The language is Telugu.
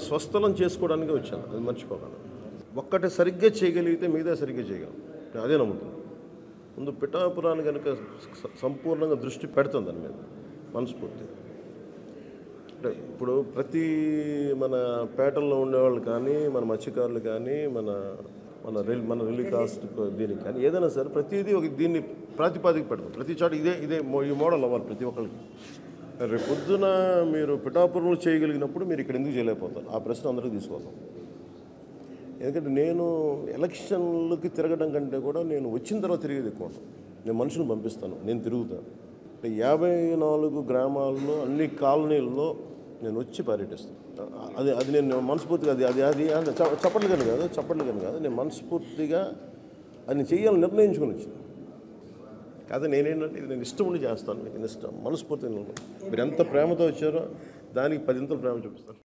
స్వస్థలం చేసుకోవడానికి వచ్చాను, అది మర్చిపోగలను. ఒక్కటి సరిగ్గా చేయగలిగితే మిగతా సరిగ్గా చేయగలను, నేను అదే నమ్ముతున్నాను. ముందు పిఠాపురాన్ని కనుక సంపూర్ణంగా దృష్టి పెడుతుంది దాని మీద మనస్ఫూర్తి. అంటే ఇప్పుడు ప్రతి మన పేటల్లో ఉండేవాళ్ళు కానీ, మన మత్స్యకారులు కానీ, మన మన మన రిలీకాస్ట్ దీనికి కానీ ఏదైనా సరే ప్రతిదీ దీన్ని ప్రాతిపాదిక పెడతాం. ప్రతి చోట ఇదే ఈ మోడల్ అవ్వాలి ప్రతి ఒక్కరికి. రేపు పొద్దున మీరు పిఠాపురంలో చేయగలిగినప్పుడు మీరు ఇక్కడ ఎందుకు చేయలేకపోతారు? ఆ ప్రశ్న అందరికీ తీసుకొస్తాం. ఎందుకంటే నేను ఎలక్షన్లకి తిరగడం కంటే కూడా నేను వచ్చిన తర్వాత తిరిగేది ఎక్కువ. నేను మనుషులు పంపిస్తాను, నేను తిరుగుతాను. అంటే 54 గ్రామాల్లో అన్ని కాలనీల్లో నేను వచ్చి పర్యటిస్తాను. అది నేను మనస్ఫూర్తిగా అది చప్పట్లు కానీ కాదు, నేను మనస్ఫూర్తిగా అది చేయాలని నిర్ణయించుకుని వచ్చాను. కాదు నేనేంటంటే ఇది నేను ఇష్టం ఉండి చేస్తాను, మీకు ఇష్టం మనస్ఫూర్తిగా. మీరు ఎంత ప్రేమతో వచ్చారో దానికి 10 ఇంతలు ప్రేమ చూపిస్తాను.